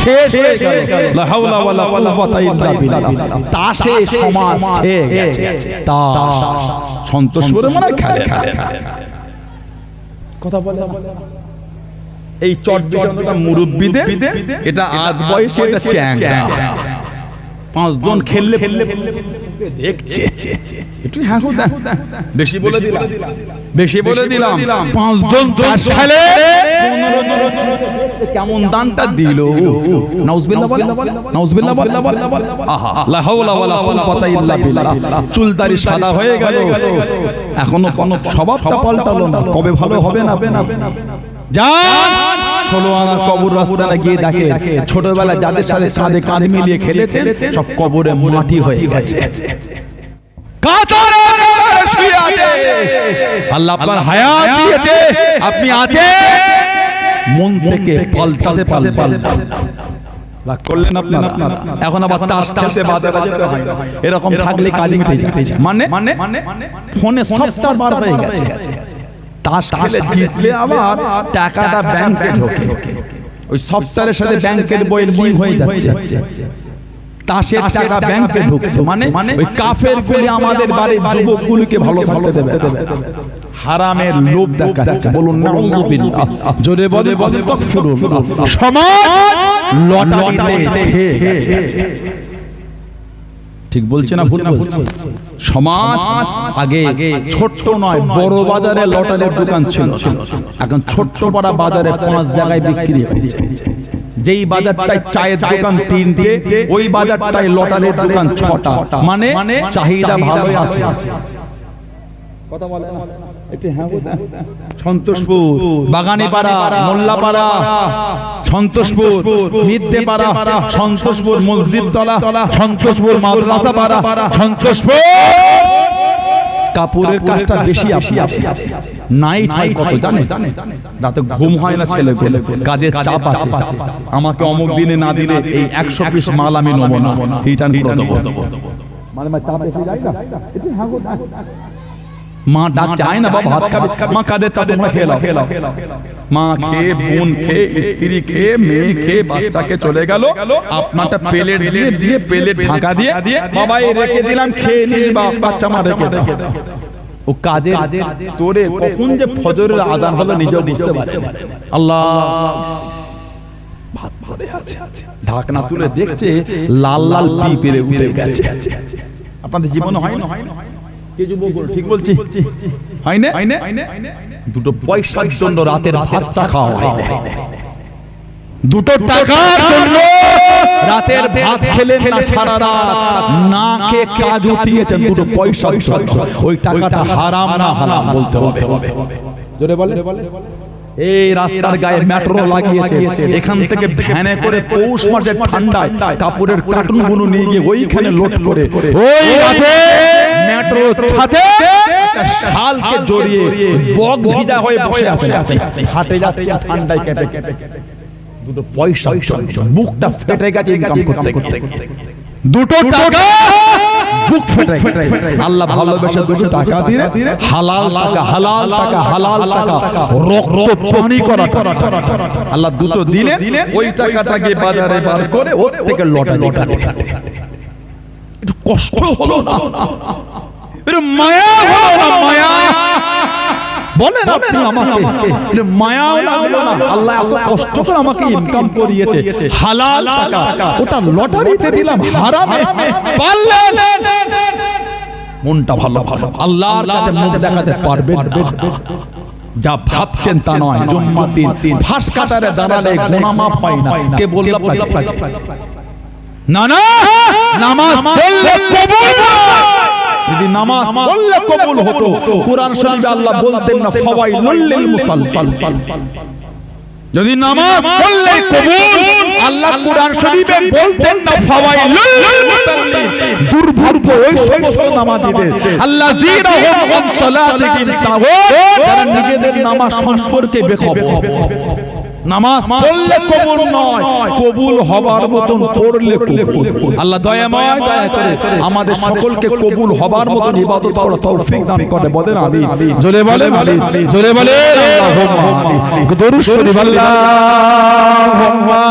শেষ হয়ে গেল, লা হাওলা ওয়ালা কুওয়াতা ইল্লা বিল্লাহ। তাসে সমাজ ছেয়ে গেছে। তাস সন্তোষপুরে মানে খেলে কথা বলে। এই চট্টগ্রামটা মুরব্বিদের, এটা আগ বয়সে, এটা চ্যাংড়া। 5 জন খেললে দেখছে একটু হ্যাঁ বেশি বলে দিলাম, বেশি বলে দিলাম। 5 জন তাস খেলে 15 জন দেখছে কেমন দানটা দিল। নাউজুবিল্লাহ বলে, নাউজুবিল্লাহ বলে। আহা, লা হাওলা ওয়ালা কুওয়াতা ইল্লা বিল্লাহ। চুলদারি সাদা হয়ে গেল, এখনো স্বভাবটা পাল্টালো না। কবে ভালো হবে না? যান 16 আনার কবর রাস্তায় গিয়ে দেখে ছোটবেলায় যাদের সাথে কাঁধে কাঁধ মিলিয়ে খেলেছেন সব কবরে মাটি হয়ে গেছে। আল্লাহ আপনার হায়াত দিয়েছে, আপনি আছেন, মন থেকে পাল্টাতে পারলেন না, করলেন আপনারা। এখন আবার তাস খেলতে বাজারে যেতে হয় না, এরকম থাকলে কাজ মিটে যাচ্ছে। মানে ফোনে সফটওয়্যার বার হয়ে গেছে, তাস খেলে জিতলে আবার টাকাটা ব্যাংকে ঢোকে, ওই সফটওয়্যারের সাথে ব্যাংকের বইয়ের লিংক হয়ে যাচ্ছে, তাসের টাকা ব্যাংকে ঢুকছে। মানে ওই কাফের গুলি আমাদের বাড়ির যুবকগুলিকে ভালো থাকতে দেবে, হারামের লোভ দেখাচ্ছে। বলুন নাউজুবিল্লাহ, জোরে বলে আস্তাগফিরুল্লাহ। সমাজ লটারিতে ছেয়ে গেছে। ঠিক বলছে না ভুল বলছে? সমাজ আগে ছোট্ট নয় বড় বাজারে লটারির দোকান ছিল, এখন ছোট্ট বড় বাজারে 5 জায়গায় বিক্রি হচ্ছে। যেই বাজারটায় চায়ের দোকান 3টে, ওই বাজারটায় লটারির দোকান 6টা। মানে চাহিদা ভালোই আছে। কথা বলে না এটি? হ্যাঁ, সন্তোষপুর, বাগানীপাড়া, মোল্লাপাড়া, সন্তোষপুর, মিদ্যেপাড়া, সন্তোষপুর মসজিদতলা, সন্তোষপুর মাদ্রাসাপাড়া, সন্তোষপুর। কাপড়ের কাজটা বেশি আপনাদের। নাইট হয় কত জানেন? রাতে ঘুম হয় না ছেলে, কাজের চাপ আছে। আমাকে অমুক দিনে না দিলে এই 100 পিস মাল আমি নেব না, রিটার্ন করে দেবো। মানে চাপ এসে যায় না? এটি হ্যাঁ গো, মা ডাক চায় না, বাবা ভাত খাবে, মা কাদের চা তোমরা খেয়ে নাও। মা খেয়ে, বোন খেয়ে, স্ত্রী খেয়ে, মেয়ে খেয়ে, বাচ্চাকে চলে গেল, আপনারটা প্লেট দিয়ে প্লেট ঢাকা দিয়ে, বাবা এই রেখে দিলাম, খেয়ে নিস, বাচ্চা মা রেখে দাও। ও কাজে তোরে কখন যে ফজরের আযান হলো নিজেও বুঝতে পারে না। আল্লাহ, ভাত পড়ে আছে, ঢাকনা তুলে দেখছে লাল লাল পিঁপড়ে উঠে গেছে। আপনাদের জীবনে হয় না? ঠিক বলছি, হয় না? দুটো পয়সার জন্য রাতের ভাতটা খাওয়া হয় না, দুটো টাকার জন্য রাতের ভাত খেলেন না, সারা রাত না খেয়ে কাজ উঠিয়েছেন দুটো পয়সার জন্য। ওই টাকাটা হারাম না হালাল বলতে হবে। জোরে বলে। এই রাস্তার গায়ে মেট্রো লাগিয়েছে, এখান থেকে ভ্যানে করে পৌষ মাসের ঠান্ডায় কাপড়ের কার্টুনগুলো নিয়ে গিয়ে ওইখানে লোড করে ওই রাতে মেট্রোর ছাদে শালকে জড়িয়ে বক ভিজা হয়ে বসে আছেন, হাঁটে যাচ্ছেন ঠান্ডায় কেটে কেটে। দুটো পয়সা বুকটা ফেটে গেছে ইনকাম করতে গিয়ে, দুটো টাকা বুক ফেটে গেছে। আল্লাহ ভালোবেসে দুটো টাকা দিয়ে হালাল টাকা, হালাল টাকা, হালাল টাকা, রক্ত পানি করা আল্লাহ দুটো দিলে, ওই টাকাটাকে বাজারে বার করে ওর থেকে লটারি কাটে। একটু কষ্ট হলো না? একটু মায়া হলো না? মায়া বলেন আপনি আমাকে, মায়াও লাগলো না? আল্লাহ এত কষ্ট করে আমাকে ইনকাম করিয়েছে, হালাল টাকা, ওটা লটারিতে দিলাম, হারামে পারলেন। মনটা ভালো ভালো, আল্লাহর কাছে মুখ দেখাতে পারবেন না। যা ভাবছেন তা নয়। জুম্মার দিন ফাঁস কাটারে দাঁড়ালে গুনাহ মাফ হয় না। কে বলল আপনাকে? না না, নামাজ পড়লে কবুল হয়। যদি নামাজ পড়লে কবুল হতো, কোরআন শরীফে আল্লাহ বলতেন না ফাওয়াইলুল লিল মুসাল্লিন। যদি নামাজ পড়লে কবুল, আল্লাহ কোরআন শরীফে বলতেন না ফাওয়াইলুল লিল মুসাল্লিন। দুর্ভাগ্য ওই সমস্ত নামাজীদের, আল্লাযীনা হুম আন সালাতিহিম সাহুন, যারা নিজেদের নামাজ সম্পর্কে বেখবর। নামাজ পড়লে কবুল নয়, কবুল হবার মতন পড়লে কবুল। আল্লাহ দয়াময়, দয়া করে আমাদের সকলকে কবুল হবার মতন ইবাদত করার তৌফিক দান করে। বলেন আমিন। জোরে বলেন আমিন, জোরে বলেন আল্লাহুম্মা আমিন। দরুদ শরীফ আল্লাহুম্মা